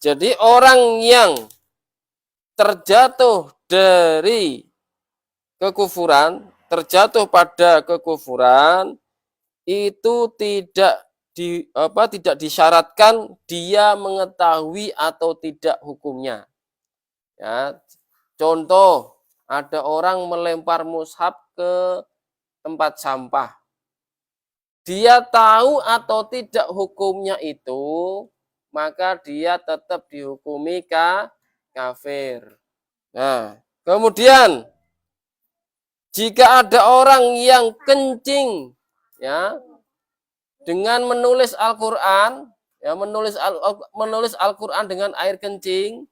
Jadi orang yang terjatuh dari kekufuran, terjatuh pada kekufuran itu tidak disyaratkan dia mengetahui atau tidak hukumnya. Ya, contoh, ada orang melempar mushaf ke tempat sampah. Dia tahu atau tidak hukumnya itu, maka dia tetap dihukumi kafir. Nah, kemudian jika ada orang yang kencing, ya, dengan menulis Al-Quran, ya, menulis Al-Quran dengan air kencing,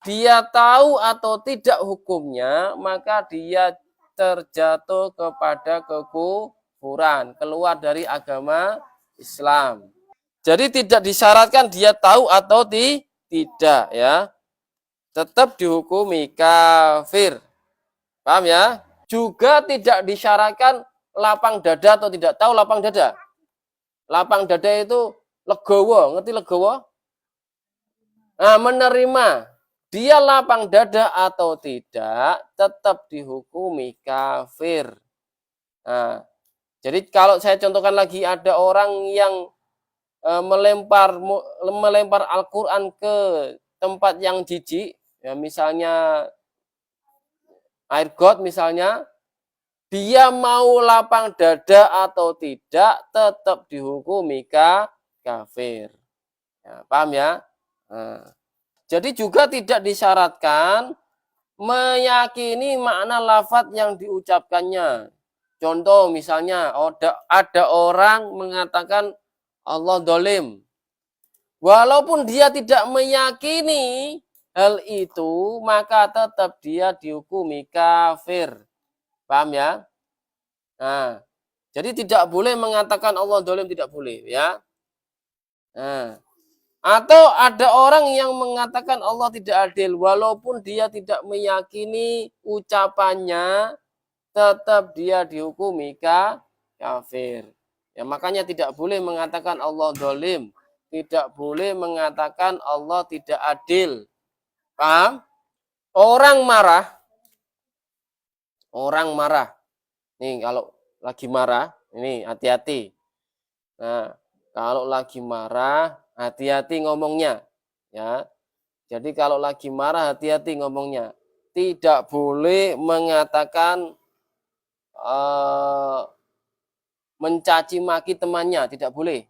dia tahu atau tidak hukumnya, maka dia terjatuh kepada kekufuran, keluar dari agama Islam. Jadi tidak disyaratkan dia tahu atau tidak, ya, tetap dihukumi kafir. Paham ya? Juga tidak disyaratkan lapang dada atau tidak. Tahu lapang dada? Lapang dada itu legowo, ngerti legowo? Nah, menerima. Dia lapang dada atau tidak, tetap dihukumi kafir. Nah, jadi kalau saya contohkan lagi, ada orang yang melempar Al-Quran ke tempat yang jijik, ya, misalnya air got misalnya, dia mau lapang dada atau tidak, tetap dihukumi kafir. Ya, paham ya? Nah, jadi juga tidak disyaratkan meyakini makna lafadz yang diucapkannya. Contoh misalnya, ada orang mengatakan Allah dolim. Walaupun dia tidak meyakini hal itu, maka tetap dia dihukumi kafir. Paham ya? Nah, jadi tidak boleh mengatakan Allah dolim, tidak boleh, ya. Nah, atau ada orang yang mengatakan Allah tidak adil, walaupun dia tidak meyakini ucapannya, tetap dia dihukumi kafir. Ya, makanya tidak boleh mengatakan Allah dolim, tidak boleh mengatakan Allah tidak adil. Paham? Orang marah. Nih, kalau lagi marah, ini hati-hati. Nah, kalau lagi marah, hati-hati ngomongnya, ya. Jadi kalau lagi marah, hati-hati ngomongnya. Tidak boleh mengatakan mencaci maki temannya, tidak boleh.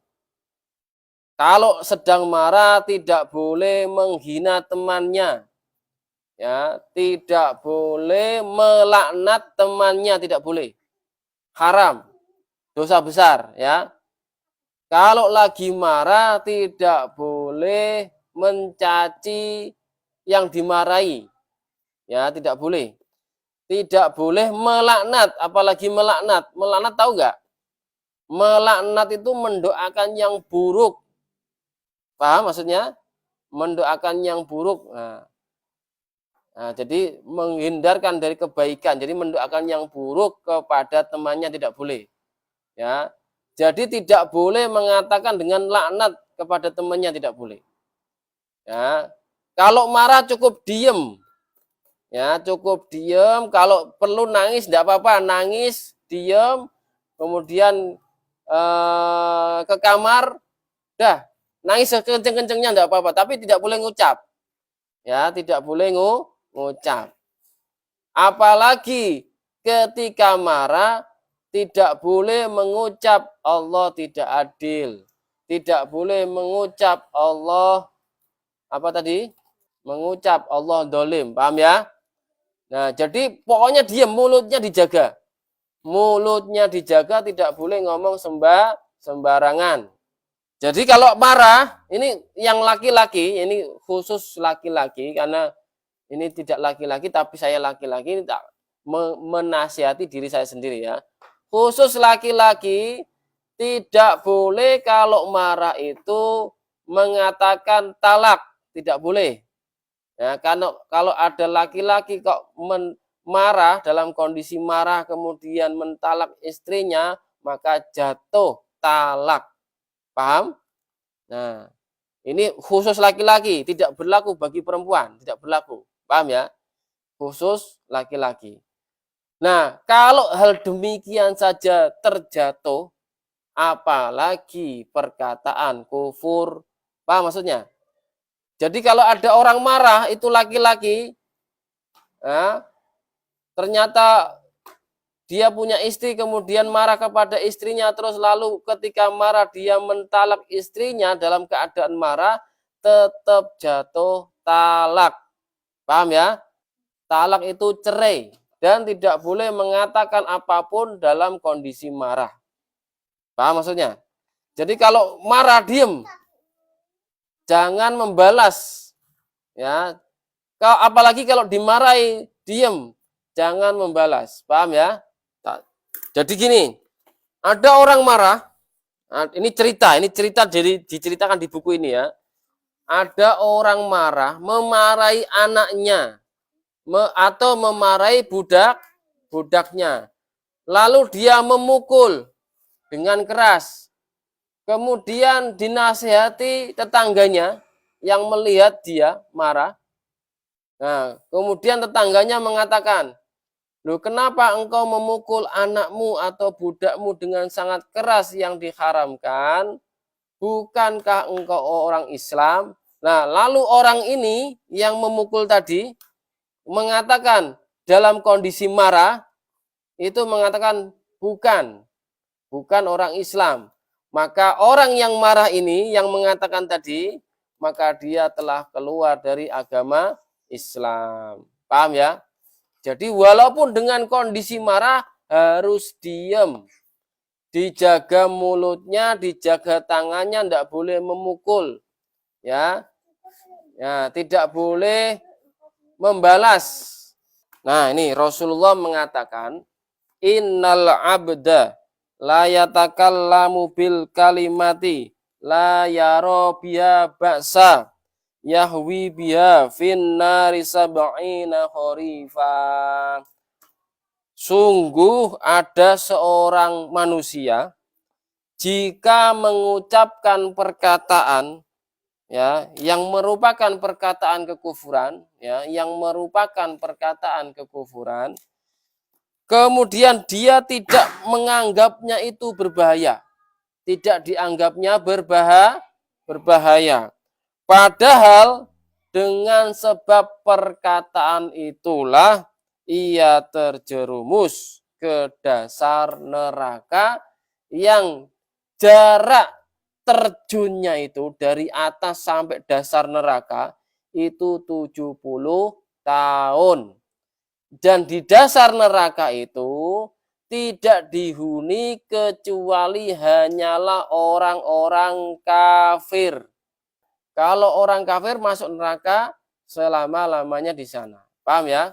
Kalau sedang marah, tidak boleh menghina temannya, ya. Tidak boleh melaknat temannya, tidak boleh. Haram, dosa besar, ya. Kalau lagi marah tidak boleh mencaci yang dimarahi. Ya, tidak boleh. Tidak boleh melaknat, apalagi melaknat. Melaknat tahu nggak? Melaknat itu mendoakan yang buruk. Paham maksudnya? Mendoakan yang buruk. Nah, jadi menghindarkan dari kebaikan. Jadi mendoakan yang buruk kepada temannya tidak boleh. Ya. Jadi tidak boleh mengatakan dengan laknat kepada temannya, tidak boleh. Ya. Kalau marah cukup diem. Ya, cukup diem. Kalau perlu nangis tidak apa-apa, nangis, diem, kemudian ke kamar, dah, nangis sekenceng-kencengnya tidak apa-apa, tapi tidak boleh ngucap. Ya, tidak boleh ngucap. Apalagi ketika marah tidak boleh mengucap Allah tidak adil. Tidak boleh mengucap Allah apa tadi? Mengucap Allah dolim. Paham ya? Nah, jadi pokoknya diam, mulutnya dijaga. Mulutnya dijaga, tidak boleh ngomong sembarangan. Jadi kalau marah, ini yang laki-laki, ini khusus laki-laki, karena ini tidak laki-laki, tapi saya laki-laki, ini tak menasihati diri saya sendiri, ya. Khusus laki-laki, tidak boleh kalau marah itu mengatakan talak, tidak boleh. Ya, kalau ada laki-laki kok marah, dalam kondisi marah kemudian mentalak istrinya, maka jatuh talak. Paham? Nah, Ini khusus laki-laki, tidak berlaku bagi perempuan, tidak berlaku. Paham ya? Khusus laki-laki. Nah, kalau hal demikian saja terjatuh, apalagi perkataan kufur. Paham maksudnya? Jadi kalau ada orang marah itu laki-laki, ya, ternyata dia punya istri kemudian marah kepada istrinya terus lalu ketika marah dia mentalak istrinya dalam keadaan marah tetap jatuh talak. Paham ya? Talak itu cerai dan tidak boleh mengatakan apapun dalam kondisi marah. Paham maksudnya? Jadi kalau marah diem, jangan membalas. Ya, apalagi kalau dimarahi diem, jangan membalas. Paham ya? Jadi gini, ada orang marah. Ini cerita jadi diceritakan di buku ini ya. Ada orang marah memarahi anaknya atau memarahi budaknya. Lalu dia memukul dengan keras. Kemudian dinasihati tetangganya yang melihat dia marah. Nah, kemudian tetangganya mengatakan, "Loh, kenapa engkau memukul anakmu atau budakmu dengan sangat keras yang diharamkan? Bukankah engkau orang Islam?" Nah, lalu orang ini yang memukul tadi mengatakan dalam kondisi marah, itu mengatakan bukan orang Islam. Maka orang yang marah ini yang mengatakan tadi, maka dia telah keluar dari agama Islam. Paham ya? Jadi walaupun dengan kondisi marah harus diam. Dijaga mulutnya, dijaga tangannya, tidak boleh memukul. Ya. Ya, tidak boleh membalas. Nah, ini Rasulullah mengatakan, "Innal abda la yatakallamu bil kalimati la yara biha ba'sa yahwi biha finnari sab'ina kharifa." Sungguh ada seorang manusia jika mengucapkan perkataan ya yang merupakan perkataan kekufuran ya yang merupakan perkataan kekufuran, kemudian dia tidak menganggapnya itu berbahaya, tidak dianggapnya berbahaya. Padahal dengan sebab perkataan itulah ia terjerumus ke dasar neraka yang jarak terjunnya itu dari atas sampai dasar neraka itu 70 tahun. Dan di dasar neraka itu tidak dihuni kecuali hanyalah orang-orang kafir. Kalau orang kafir masuk neraka selama-lamanya di sana. Paham ya?